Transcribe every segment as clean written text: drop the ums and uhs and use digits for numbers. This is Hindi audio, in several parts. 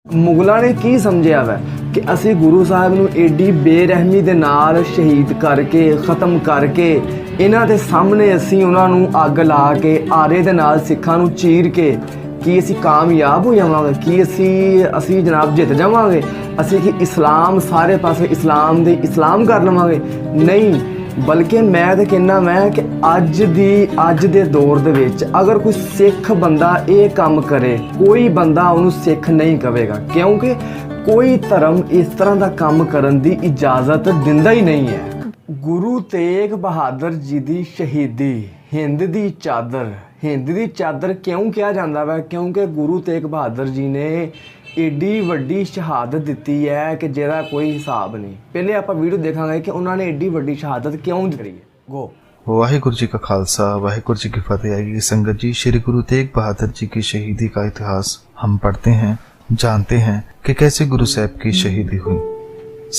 ਮੁਗਲਾਂ ਨੇ ਕੀ ਸਮਝਿਆ ਵੈ ਕਿ ਅਸੀਂ ਗੁਰੂ ਸਾਹਿਬ ਨੂੰ ਏਡੀ ਬੇਰਹਿਮੀ ਦੇ ਨਾਲ ਸ਼ਹੀਦ ਕਰਕੇ ਖਤਮ ਕਰਕੇ ਇਹਨਾਂ ਦੇ ਸਾਹਮਣੇ ਅਸੀਂ ਉਹਨਾਂ ਨੂੰ ਅੱਗ ਲਾ ਕੇ ਆਰੇ ਦੇ ਨਾਲ ਸਿੱਖਾਂ ਨੂੰ ਚੀਰ ਕੇ ਕੀ ਅਸੀਂ ਕਾਮਯਾਬ ਹੋ ਜਾਵਾਂਗੇ? ਕੀ ਅਸੀਂ ਜਨਾਬ ਜਿੱਤ ਜਾਵਾਂਗੇ? ਅਸੀਂ ਕਿ ਇਸਲਾਮ ਸਾਰੇ ਪਾਸੇ ਇਸਲਾਮ ਕਰ ਲਵਾਂਗੇ? ਨਹੀਂ, बल्कि मैं तो कहना मैं कि अज दे दौर दे विच अगर कोई सिख बंदा ये काम करे कोई बंदा उन्होंने सिख नहीं कहेगा, क्योंकि कोई धर्म इस तरह का काम करन दी इजाज़त दिंदा ही नहीं है। गुरु तेग बहादुर जी की शहीदी हिंद की चादर क्यों कहा जाता है? क्योंकि गुरु तेग बहादुर जी ने एडी वड्डी शहादत दी है कि जिहदा कोई हिसाब नहीं। पहले आप वीडियो देखांगे कि उन्होंने एडी वड्डी शहादत क्यों दी है। गो वाहिगुरु जी का खालसा वाहिगुरु जी की फतेह। आएगी संगत जी, श्री गुरु तेग बहादुर जी की शहीदी का इतिहास हम पढ़ते हैं, जानते हैं कि कैसे गुरु साहब की शहीदी हुई।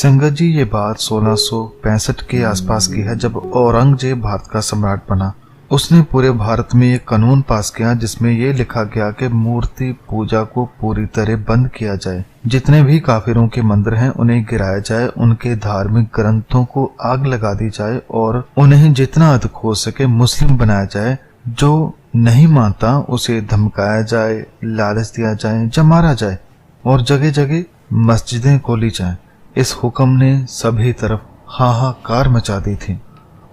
संगत जी, ये बात 1665 के आसपास की है, जब औरंगजेब भारत का सम्राट बना। उसने पूरे भारत में एक कानून पास किया जिसमें यह लिखा गया कि मूर्ति पूजा को पूरी तरह बंद किया जाए, जितने भी काफिरों के मंदिर हैं उन्हें गिराया जाए, उनके धार्मिक ग्रंथों को आग लगा दी जाए और उन्हें जितना अधिक हो सके मुस्लिम बनाया जाए। जो नहीं मानता उसे धमकाया जाए, लालच दिया जाए या मारा जाए और जगह जगह मस्जिदें खोली जाए। इस हुक्म ने सभी तरफ हाहाकार मचा दी थी।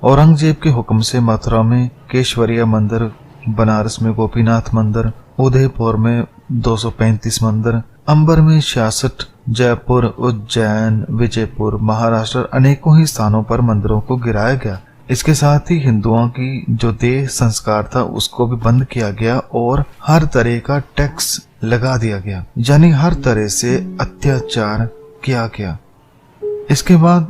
औरंगजेब के हुक्म से मथुरा में केशवरिया मंदिर, बनारस में गोपीनाथ मंदिर, उदयपुर में 235 मंदिर, अंबर में 66, जयपुर, उज्जैन, विजयपुर, महाराष्ट्र अनेकों ही स्थानों पर मंदिरों को गिराया गया। इसके साथ ही हिंदुओं की जो देह संस्कार था उसको भी बंद किया गया और हर तरह का टैक्स लगा दिया गया, यानी हर तरह से अत्याचार किया गया। इसके बाद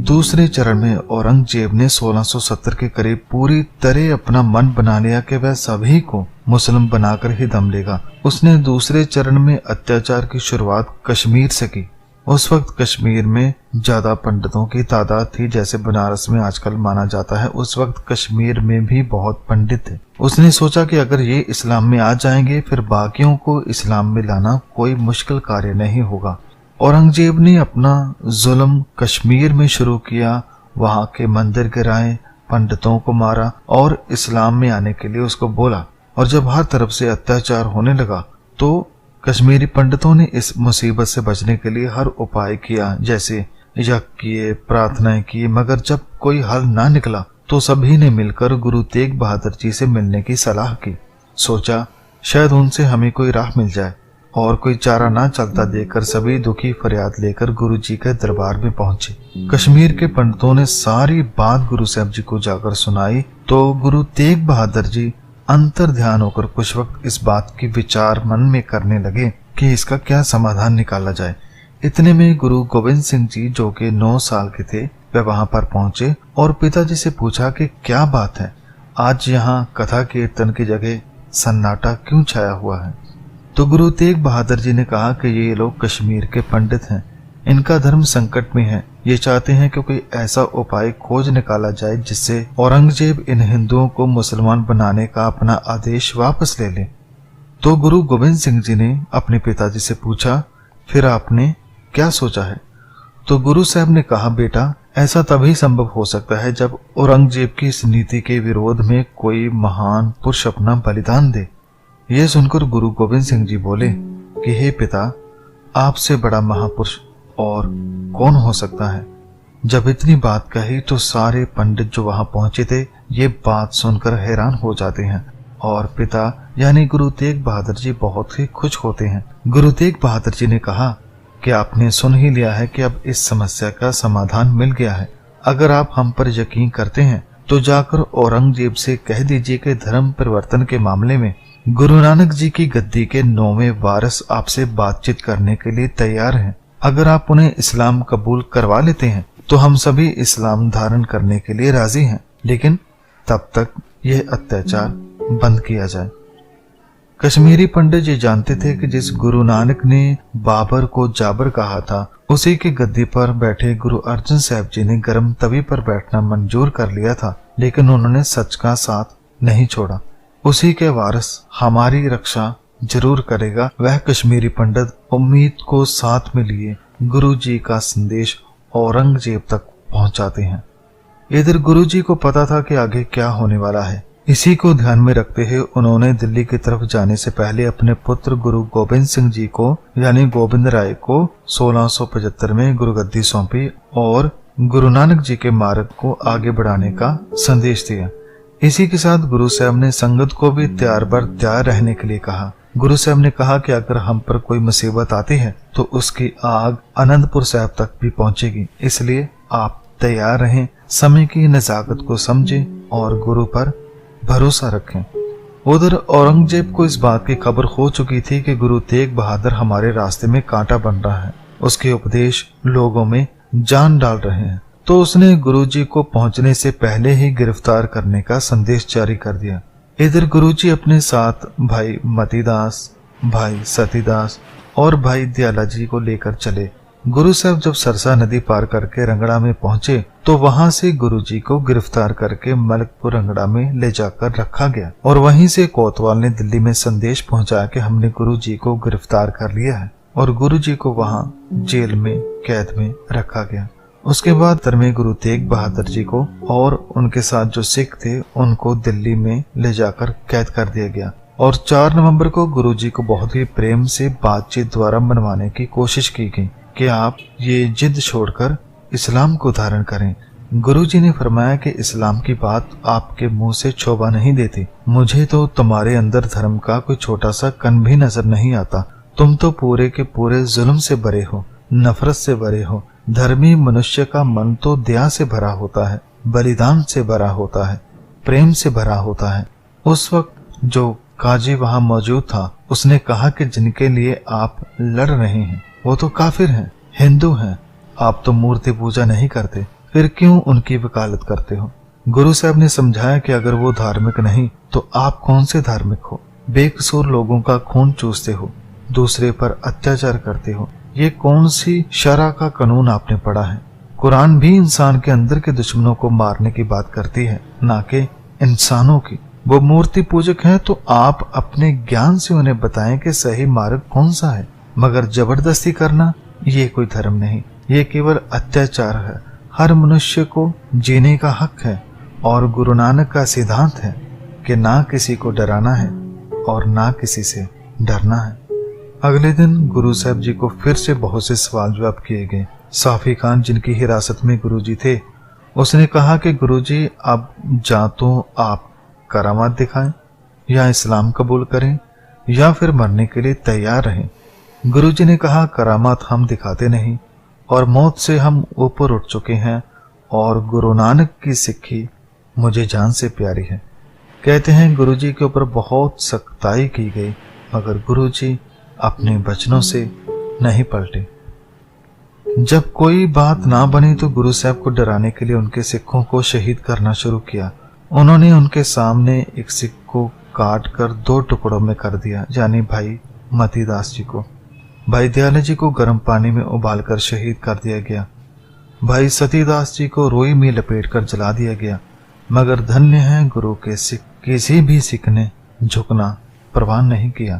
दूसरे चरण में औरंगजेब ने 1670 के करीब पूरी तरह अपना मन बना लिया कि वह सभी को मुस्लिम बनाकर ही दम लेगा। उसने दूसरे चरण में अत्याचार की शुरुआत कश्मीर से की। उस वक्त कश्मीर में ज्यादा पंडितों की तादाद थी जैसे बनारस में आजकल माना जाता है। उस वक्त कश्मीर में भी बहुत पंडित थे। उसने सोचा कि अगर ये इस्लाम में आ जाएंगे फिर बाकियों को इस्लाम में लाना कोई मुश्किल कार्य नहीं होगा। औरंगजेब ने अपना जुल्म कश्मीर में शुरू किया, वहां के मंदिर गिराए, पंडितों को मारा और इस्लाम में आने के लिए उसको बोला। और जब हर तरफ से अत्याचार होने लगा तो कश्मीरी पंडितों ने इस मुसीबत से बचने के लिए हर उपाय किया, जैसे यज्ञ किए, प्रार्थनाएं की, मगर जब कोई हल ना निकला तो सभी ने मिलकर गुरु तेग बहादुर जी से मिलने की सलाह की। सोचा शायद उनसे हमें कोई राह मिल जाए, और कोई चारा ना चलता देखकर सभी दुखी फरियाद लेकर गुरु जी के दरबार में पहुंचे। कश्मीर के पंडितों ने सारी बात गुरु साहब जी को जाकर सुनाई तो गुरु तेग बहादुर जी अंतर ध्यान होकर कुछ वक्त इस बात की विचार मन में करने लगे कि इसका क्या समाधान निकाला जाए। इतने में गुरु गोविंद सिंह जी जो कि 9 साल के थे वे वहां पर पहुंचे और पिताजी से पूछा कि क्या बात है, आज यहाँ कथा कीर्तन की जगह सन्नाटा क्यों छाया हुआ है? तो गुरु तेग बहादुर जी ने कहा कि ये लोग कश्मीर के पंडित हैं, इनका धर्म संकट में है, ये चाहते हैं कि कोई ऐसा उपाय खोज निकाला जाए जिससे औरंगजेब इन हिंदुओं को मुसलमान बनाने का अपना आदेश वापस ले ले। तो गुरु गोविंद सिंह जी ने अपने पिताजी से पूछा, फिर आपने क्या सोचा है? तो गुरु साहब ने कहा, बेटा ऐसा तभी संभव हो सकता है जब औरंगजेब की इस नीति के विरोध में कोई महान पुरुष अपना बलिदान दे। यह सुनकर गुरु गोविंद सिंह जी बोले कि हे पिता, आपसे बड़ा महापुरुष और कौन हो सकता है? जब इतनी बात कही तो सारे पंडित जो वहां पहुंचे थे ये बात सुनकर हैरान हो जाते हैं और पिता यानी गुरु तेग बहादुर जी बहुत ही खुश होते हैं। गुरु तेग बहादुर जी ने कहा कि आपने सुन ही लिया है कि अब इस समस्या का समाधान मिल गया है। अगर आप हम पर यकीन करते हैं तो जाकर औरंगजेब से कह दीजिए कि धर्म परिवर्तन के मामले में गुरु नानक जी की गद्दी के 9वें वारिस आपसे बातचीत करने के लिए तैयार हैं। अगर आप उन्हें इस्लाम कबूल करवा लेते हैं तो हम सभी इस्लाम धारण करने के लिए राजी हैं, लेकिन तब तक यह अत्याचार बंद किया जाए। कश्मीरी पंडित ये जानते थे कि जिस गुरु नानक ने बाबर को जाबर कहा था उसी की गद्दी पर बैठे गुरु अर्जन साहब जी ने गर्म तवी पर बैठना मंजूर कर लिया था, लेकिन उन्होंने सच का साथ नहीं छोड़ा। उसी के वारिस हमारी रक्षा जरूर करेगा। वह कश्मीरी पंडित उम्मीद को साथ में लिए गुरु जी का संदेश औरंगजेब तक पहुंचाते हैं। इधर गुरु जी को पता था कि आगे क्या होने वाला है। इसी को ध्यान में रखते हुए उन्होंने दिल्ली की तरफ जाने से पहले अपने पुत्र गुरु गोबिंद सिंह जी को यानी गोविंद राय को 1675 में गुरुगद्दी सौंपी और गुरु नानक जी के मार्ग को आगे बढ़ाने का संदेश दिया। इसी के साथ गुरु साहब ने संगत को भी तैयार बर तैयार रहने के लिए कहा। गुरु साहब ने कहा कि अगर हम पर कोई मुसीबत आती है तो उसकी आग आनंदपुर साहब तक भी पहुंचेगी, इसलिए आप तैयार रहें, समय की नजाकत को समझें और गुरु पर भरोसा रखें। उधर औरंगजेब को इस बात की खबर हो चुकी थी कि गुरु तेग बहादुर हमारे रास्ते में कांटा बन रहा है, उसके उपदेश लोगों में जान डाल रहे हैं, तो उसने गुरु जी को पहुंचने से पहले ही गिरफ्तार करने का संदेश जारी कर दिया। इधर गुरु जी अपने साथ भाई मतीदास, भाई सतीदास और भाई दयाला जी को लेकर चले। गुरु साहब जब सरसा नदी पार करके रंगड़ा में पहुंचे तो वहां से गुरु जी को गिरफ्तार करके मलकपुर रंगड़ा में ले जाकर रखा गया और वहीं से कोतवाल ने दिल्ली में संदेश पहुंचाया कि हमने गुरु जी को गिरफ्तार कर लिया है और गुरु जी को वहां जेल में कैद में रखा गया। उसके बाद तरमे गुरु तेग बहादुर जी को और उनके साथ जो सिख थे उनको दिल्ली में ले जाकर कैद कर दिया गया और 4 नवंबर को गुरु जी को बहुत ही प्रेम से बातचीत द्वारा मनवाने की कोशिश की गई कि आप ये जिद छोड़कर इस्लाम को धारण करें। गुरु जी ने फरमाया कि इस्लाम की बात आपके मुंह से शोभा नहीं देती, मुझे तो तुम्हारे अंदर धर्म का कोई छोटा सा कण भी नजर नहीं आता, तुम तो पूरे के पूरे जुल्म से भरे हो, नफरत से भरे हो। धर्मी मनुष्य का मन तो दया से भरा होता है, बलिदान से भरा होता है, प्रेम से भरा होता है। उस वक्त जो काजी वहां मौजूद था उसने कहा कि जिनके लिए आप लड़ रहे हैं वो तो काफिर हैं, हिंदू हैं, आप तो मूर्ति पूजा नहीं करते, फिर क्यों उनकी वकालत करते हो। गुरु साहब ने समझाया कि अगर वो धार्मिक नहीं तो आप कौन से धार्मिक हो, बेकसूर लोगों का खून चूसते हो, दूसरे पर अत्याचार करते हो, ये कौन सी शरा का कानून आपने पढ़ा है। कुरान भी इंसान के अंदर के दुश्मनों को मारने की बात करती है, ना कि इंसानों की। वो मूर्ति पूजक हैं तो आप अपने ज्ञान से उन्हें बताएं कि सही मार्ग कौन सा है, मगर जबरदस्ती करना ये कोई धर्म नहीं, ये केवल अत्याचार है। हर मनुष्य को जीने का हक है और गुरु नानक का सिद्धांत है कि ना किसी को डराना है और ना किसी से डरना है। अगले दिन गुरु साहब जी को फिर से बहुत से सवाल जवाब किए गए। साफी खान जिनकी हिरासत में गुरु जी थे, उसने कहा कि गुरु जी अब जा तो आप करामात दिखाएं या इस्लाम कबूल करें या फिर मरने के लिए तैयार रहें। गुरु जी ने कहा करामात हम दिखाते नहीं और मौत से हम ऊपर उठ चुके हैं और गुरु नानक की सिक्खी मुझे जान से प्यारी है। कहते हैं गुरु जी के ऊपर बहुत सख्ताई की गई मगर गुरु जी अपने वचनों से नहीं पलटे। जब कोई बात ना बनी तो गुरु साहब को डराने के लिए उनके सिखों को शहीद करना शुरू किया। उन्होंने उनके सामने एक सिख को काट कर 2 टुकड़ों में कर दिया, यानी भाई मतीदास जी को। भाई दयाला जी को गर्म पानी में उबालकर शहीद कर दिया गया। भाई सतीदास जी को रोई में लपेटकर जला दिया गया। मगर धन्य है गुरु के सिख, किसी भी सिख ने झुकना परवान नहीं किया।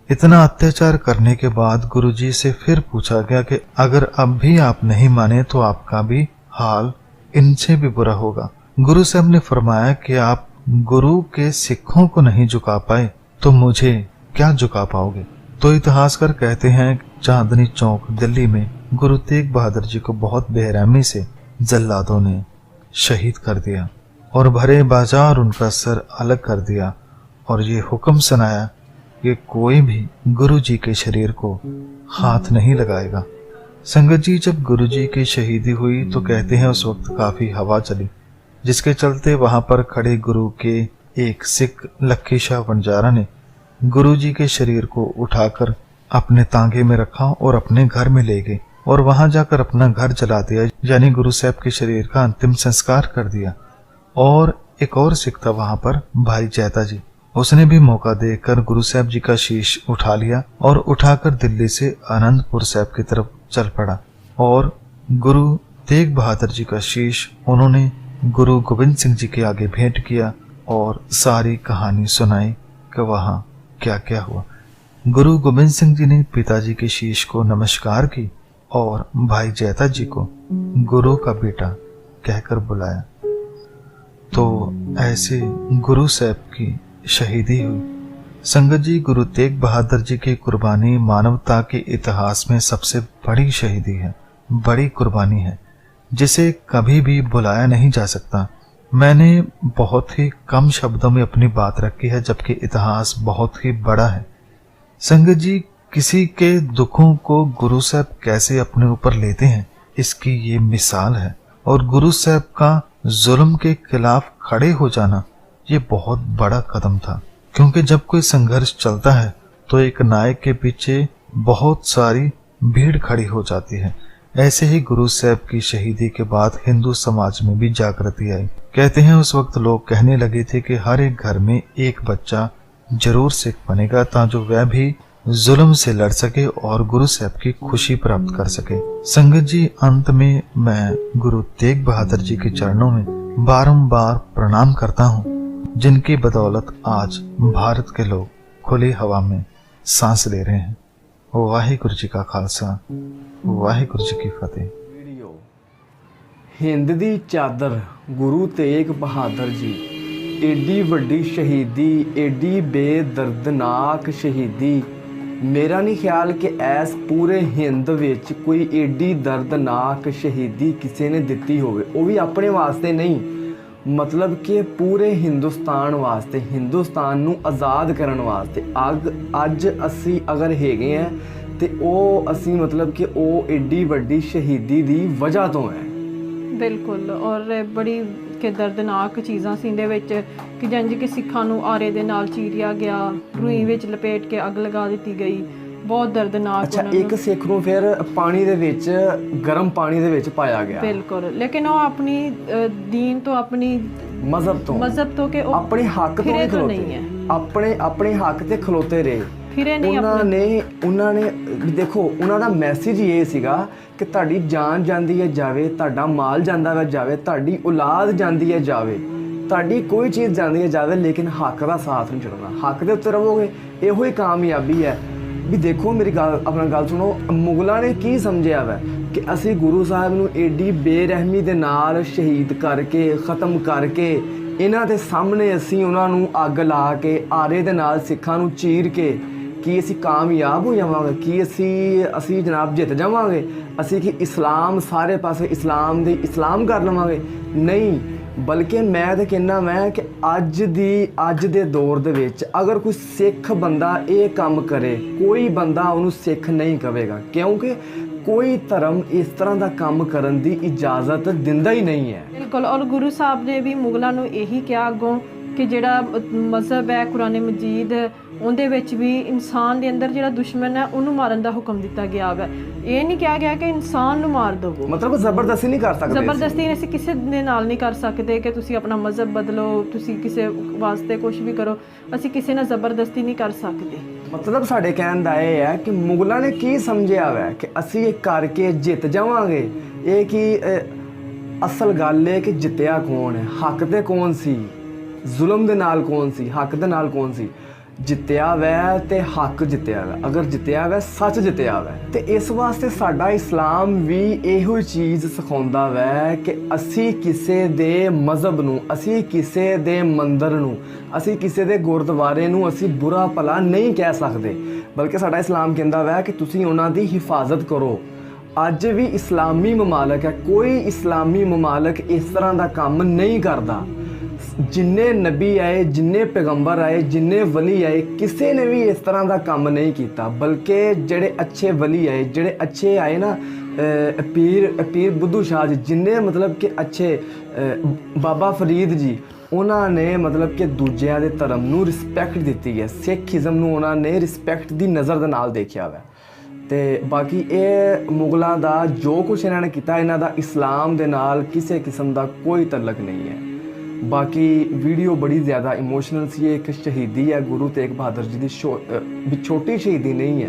इतना अत्याचार करने के बाद गुरु जी से फिर पूछा गया कि अगर अब भी आप नहीं माने तो आपका भी हाल इनसे भी बुरा होगा। गुरु साहब ने फरमाया कि आप गुरु के सिखों को नहीं झुका पाए तो मुझे क्या झुका पाओगे। तो इतिहासकार कहते हैं चांदनी चौक दिल्ली में गुरु तेग बहादुर जी को बहुत बेरहमी से जल्लादों ने शहीद कर दिया और भरे बाजार उनका सर अलग कर दिया और ये हुक्म सुनाया कि कोई भी गुरु जी के शरीर को हाथ नहीं लगाएगा। संगत जी, जब गुरु जी की शहीदी हुई तो कहते हैं उस वक्त काफी हवा चली, जिसके चलते वहां पर खड़े गुरु के एक सिख लक्खी शाह वंजारा ने गुरु जी के शरीर को उठाकर अपने तांगे में रखा और अपने घर में ले गए और वहां जाकर अपना घर जला दिया, यानी गुरु साहब के शरीर का अंतिम संस्कार कर दिया। और एक और सिख था वहां पर, भाई जैता जी, उसने भी मौका देकर गुरु साहब जी का शीश उठा लिया और उठाकर दिल्ली से आनंदपुर साहब की तरफ चल पड़ा और गुरु तेग बहादुर जी का शीश उन्होंने गुरु गोविंद सिंह जी के आगे भेंट किया और सारी कहानी सुनाई कि वहां क्या क्या हुआ। गुरु गोविंद सिंह जी ने पिताजी के शीश को नमस्कार की और भाई जैता जी को गुरु का बेटा कहकर बुलाया। तो ऐसे गुरु साहब की शहीदी हुई। संगत जी, गुरु तेग बहादुर जी की कुर्बानी मानवता के इतिहास में सबसे बड़ी शहीदी है, बड़ी कुर्बानी है, जिसे कभी भी बुलाया नहीं जा सकता। मैंने बहुत ही कम शब्दों में अपनी बात रखी है, जबकि इतिहास बहुत ही बड़ा है। संगत जी, किसी के दुखों को गुरु साहब कैसे अपने ऊपर लेते हैं, इसकी ये मिसाल है। और गुरु साहब का जुल्म के खिलाफ खड़े हो जाना ये बहुत बड़ा कदम था, क्योंकि जब कोई संघर्ष चलता है तो एक नायक के पीछे बहुत सारी भीड़ खड़ी हो जाती है। ऐसे ही गुरु साहब की शहीदी के बाद हिंदू समाज में भी जागृति आई। कहते हैं उस वक्त लोग कहने लगे थे कि हर एक घर में एक बच्चा जरूर सिख बनेगा, ताकि वह भी जुल्म से लड़ सके और गुरु साहब की खुशी प्राप्त कर सके। संगत जी, अंत में मैं गुरु तेग बहादुर जी के चरणों में बारंबार प्रणाम करता हूँ, जिनकी बदौलत आज भारत के लोग खुली हवा में सांस ले रहे हैं। वाहिगुरु जी का खालसा, वाहिगुरु जी की फतेह। वीडियो हिंद दी चादर गुरु तेग बहादुर जी, एडी वड्डी शहीदी, एडी बेदर्दनाक शहीदी। मेरा नहीं ख्याल कि ऐस पूरे हिंद विच कोई एडी दर्दनाक शहीदी किसी ने दिती होवे, वो भी अपने वास्ते नहीं, मतलब कि पूरे हिंदुस्तान वास्ते, हिंदुस्तान नू आज़ाद करन वास्ते। अज असी अगर हैगे हैं ते ओ असी मतलब कि ओ एडी वड्डी शहीदी दी वजह तो है। बिल्कुल, और बड़ी के दर्दनाक चीज़ां सी इहदे विच कि जंज कि सिखां नूं आरे दे नाल चीरिया गया, रूई विच लपेट के अग लगा दी गई, बहुत दर्दनाक। अच्छा, एक सिख नूं फिर पानी दे विच, गर्म पानी दे विच पाया गया। बिल्कुल, लेकिन वो अपनी दीन तो, अपनी मजहब तो के अपने हक तो नहीं खलोते, नहीं है, अपने हक ते खलोते रहे। फिरे नहीं। ਉਹਨਾਂ ਨੇ ਦੇਖੋ, ਉਹਨਾਂ ਦਾ ਮੈਸੇਜ ਇਹ ਸੀਗਾ ਕਿ ਤੁਹਾਡੀ ਜਾਨ ਜਾਂਦੀ ਹੈ ਜਾਵੇ, ਤੁਹਾਡਾ ਮਾਲ ਜਾਂਦਾ ਹੈ ਜਾਵੇ, ਤੁਹਾਡੀ ਔਲਾਦ ਜਾਂਦੀ ਹੈ ਜਾਵੇ, ਤੁਹਾਡੀ ਕੋਈ ਚੀਜ਼ ਜਾਂਦੀ ਹੈ ਜਾਵੇ, ਲੇਕਿਨ ਹੱਕ ਦਾ ਸਾਥ ਨਹੀਂ ਛੱਡਣਾ, ਹੱਕ ਦੇ ਉੱਤੇ ਰਹੋਗੇ, ਇਹੋ ਹੀ ਕਾਮਯਾਬੀ ਹੈ। ਵੀ ਦੇਖੋ ਮੇਰੀ ਗੱਲ, ਆਪਣਾ ਗੱਲ ਸੁਣੋ, ਮੁਗਲਾਂ ਨੇ ਕੀ ਸਮਝਿਆ ਵਾ ਕਿ ਅਸੀਂ ਗੁਰੂ ਸਾਹਿਬ ਨੂੰ ਏਡੀ ਬੇਰਹਿਮੀ ਦੇ ਨਾਲ ਸ਼ਹੀਦ ਕਰਕੇ, ਖਤਮ ਕਰਕੇ, ਇਹਨਾਂ ਦੇ ਸਾਹਮਣੇ ਅਸੀਂ ਉਹਨਾਂ ਨੂੰ ਅੱਗ ਲਾ ਕੇ, ਆਰੇ ਦੇ ਨਾਲ ਸਿੱਖਾਂ ਨੂੰ ਚੀਰ ਕੇ, ਕੀ ਅਸੀਂ ਕਾਮਯਾਬ ਹੋ ਜਾਵਾਂਗੇ? ਕੀ ਅਸੀਂ ਜਨਾਬ ਜਿੱਤ ਜਾਵਾਂਗੇ? ਅਸੀਂ ਕਿ ਇਸਲਾਮ ਸਾਰੇ ਪਾਸੇ ਇਸਲਾਮ ਕਰ ਲਵਾਂਗੇ? ਨਹੀਂ, ਬਲਕਿ ਮੈਂ ਤਾਂ ਕਹਿੰਦਾ ਮੈਂ ਕਿ ਅੱਜ ਦੇ ਦੌਰ ਦੇ ਵਿੱਚ ਅਗਰ ਕੋਈ ਸਿੱਖ ਬੰਦਾ ਇਹ ਕੰਮ ਕਰੇ, ਕੋਈ ਬੰਦਾ ਉਹਨੂੰ ਸਿੱਖ ਨਹੀਂ ਕਹੇਗਾ, ਕਿਉਂਕਿ ਕੋਈ ਧਰਮ ਇਸ ਤਰ੍ਹਾਂ ਦਾ ਕੰਮ ਕਰਨ ਦੀ ਇਜਾਜ਼ਤ ਦਿੰਦਾ ਹੀ ਨਹੀਂ ਹੈ। ਬਿਲਕੁਲ, ਔਰ ਗੁਰੂ ਸਾਹਿਬ ਨੇ ਵੀ ਮੁਗਲਾਂ ਨੂੰ ਇਹੀ ਕਿਹਾ ਅੱਗੋਂ ਕਿ ਜਿਹੜਾ ਮਜ਼ਹਬ ਹੈ ਕੁਰਾਨ ਮਜੀਦ, ਉਹਦੇ ਵਿੱਚ ਵੀ ਇਨਸਾਨ ਦੇ ਅੰਦਰ ਜਿਹੜਾ ਦੁਸ਼ਮਣ ਹੈ ਉਹਨੂੰ ਮਾਰਨ ਦਾ ਹੁਕਮ ਦਿੱਤਾ ਗਿਆ ਹੈ। ਇਹ ਨਹੀਂ ਕਿਹਾ ਗਿਆ ਕਿ ਇਨਸਾਨ ਨੂੰ ਮਾਰ ਦਿਓ, ਮਤਲਬ ਜ਼ਬਰਦਸਤੀ ਨਹੀਂ ਕਰ ਸਕਦੇ। ਜ਼ਬਰਦਸਤੀ ਅਸੀਂ ਕਿਸੇ ਦੇ ਨਾਲ ਨਹੀਂ ਕਰ ਸਕਦੇ ਕਿ ਤੁਸੀਂ ਆਪਣਾ ਮਜ਼ਹਬ ਬਦਲੋ, ਤੁਸੀਂ ਕਿਸੇ ਵਾਸਤੇ ਕੁਝ ਵੀ ਕਰੋ, ਅਸੀਂ ਕਿਸੇ ਨਾਲ ਜ਼ਬਰਦਸਤੀ ਨਹੀਂ ਕਰ ਸਕਦੇ। ਮਤਲਬ ਸਾਡੇ ਕਹਿਣ ਦਾ ਇਹ ਹੈ ਕਿ ਮੁਗਲਾਂ ਨੇ ਕੀ ਸਮਝਿਆ ਹੋਇਆ ਕਿ ਅਸੀਂ ਇਹ ਕਰਕੇ ਜਿੱਤ ਜਾਵਾਂਗੇ। ਇਹ ਕੀ ਅਸਲ ਗੱਲ ਹੈ ਕਿ ਜਿੱਤਿਆ ਕੌਣ ਹੈ, ਹੱਕ ਤੇ ਕੌਣ ਸੀ, ਜ਼ੁਲਮ ਦੇ ਨਾਲ ਕੌਣ ਸੀ, ਹੱਕ ਦੇ ਨਾਲ ਕੌਣ ਸੀ? ਜਿੱਤਿਆ ਵੈ ਤੇ ਹੱਕ ਜਿੱਤਿਆ ਵੈ, ਅਗਰ ਜਿੱਤਿਆ ਵੈ ਸੱਚ ਜਿੱਤਿਆ ਵੈ। ਤੇ ਇਸ ਵਾਸਤੇ ਸਾਡਾ ਇਸਲਾਮ ਵੀ ਇਹੋ ਚੀਜ਼ ਸਿਖਾਉਂਦਾ ਵੈ ਕਿ ਅਸੀਂ ਕਿਸੇ ਦੇ ਮਜ਼ਹਬ ਨੂੰ, ਅਸੀਂ ਕਿਸੇ ਦੇ ਮੰਦਰ ਨੂੰ, ਅਸੀਂ ਕਿਸੇ ਦੇ ਗੁਰਦੁਆਰੇ ਨੂੰ ਅਸੀਂ ਬੁਰਾ ਭਲਾ ਨਹੀਂ ਕਹਿ ਸਕਦੇ, ਬਲਕਿ ਸਾਡਾ ਇਸਲਾਮ ਕਹਿੰਦਾ ਵੈ ਕਿ ਤੁਸੀਂ ਉਹਨਾਂ ਦੀ ਹਿਫਾਜ਼ਤ ਕਰੋ। ਅੱਜ ਵੀ ਇਸਲਾਮੀ ਮਮਾਲਕ ਹੈ, ਕੋਈ ਇਸਲਾਮੀ ਮਮਾਲਕ ਇਸ ਤਰ੍ਹਾਂ ਦਾ ਕੰਮ ਨਹੀਂ ਕਰਦਾ। ਜਿੰਨੇ ਨਬੀ ਆਏ, ਜਿੰਨੇ ਪੈਗੰਬਰ ਆਏ, ਜਿੰਨੇ ਵਲੀ ਆਏ, ਕਿਸੇ ਨੇ ਵੀ ਇਸ ਤਰ੍ਹਾਂ ਦਾ ਕੰਮ ਨਹੀਂ ਕੀਤਾ, ਬਲਕਿ ਜਿਹੜੇ ਅੱਛੇ ਵਲੀ ਆਏ, ਜਿਹੜੇ ਅੱਛੇ ਆਏ ਨਾ, ਪੀਰ ਬੁੱਧੂ ਸ਼ਾਹ ਜੀ, ਜਿੰਨੇ ਮਤਲਬ ਕਿ ਅੱਛੇ, ਬਾਬਾ ਫਰੀਦ ਜੀ, ਉਹਨਾਂ ਨੇ ਮਤਲਬ ਕਿ ਦੂਜਿਆਂ ਦੇ ਧਰਮ ਨੂੰ ਰਿਸਪੈਕਟ ਦਿੱਤੀ ਹੈ। ਸਿੱਖੀਜ਼ਮ ਨੂੰ ਉਹਨਾਂ ਨੇ ਰਿਸਪੈਕਟ ਦੀ ਨਜ਼ਰ ਦੇ ਨਾਲ ਦੇਖਿਆ ਵਾ। ਤੇ ਬਾਕੀ ਇਹ ਮੁਗਲਾਂ ਦਾ ਜੋ ਕੁਛ ਇਹਨਾਂ ਨੇ ਕੀਤਾ, ਇਹਨਾਂ ਦਾ ਇਸਲਾਮ ਦੇ ਨਾਲ ਕਿਸੇ ਕਿਸਮ ਦਾ ਕੋਈ ਤਲਕ ਨਹੀਂ ਹੈ। ਬਾਕੀ ਵੀਡੀਓ ਬੜੀ ਜ਼ਿਆਦਾ ਇਮੋਸ਼ਨਲ ਸੀ। ਇੱਕ ਸ਼ਹੀਦੀ ਹੈ ਗੁਰੂ ਤੇਗ ਬਹਾਦਰ ਜੀ ਦੀ, ਛੋਟੀ ਸ਼ਹੀਦੀ ਨਹੀਂ ਹੈ,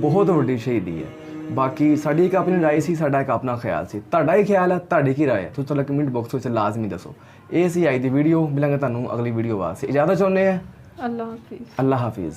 ਬਹੁਤ ਵੱਡੀ ਸ਼ਹੀਦੀ ਹੈ। ਬਾਕੀ ਸਾਡੀ ਇੱਕ ਆਪਣੀ ਰਾਏ ਸੀ, ਸਾਡਾ ਇੱਕ ਆਪਣਾ ਖਿਆਲ ਸੀ। ਤੁਹਾਡਾ ਹੀ ਖਿਆਲ ਹੈ, ਤੁਹਾਡੀ ਕੀ ਰਾਏ ਹੈ, ਤੁਸੀਂ ਚਲੋ ਕਮੈਂਟ ਬਾਕਸ ਵਿੱਚ ਲਾਜ਼ਮੀ ਦੱਸੋ। ਇਹ ਸੀ ਅੱਜ ਦੀ ਵੀਡੀਓ। ਮਿਲਾਂਗੇ ਤੁਹਾਨੂੰ ਅਗਲੀ ਵੀਡੀਓ ਵਾਸਤੇ। ਇਜਾਜ਼ਤ ਚਾਹੁੰਦੇ ਹਾਂ। ਅੱਲਾ ਹਾਫਿਜ਼। ਅੱਲਾ ਹਾਫਿਜ਼।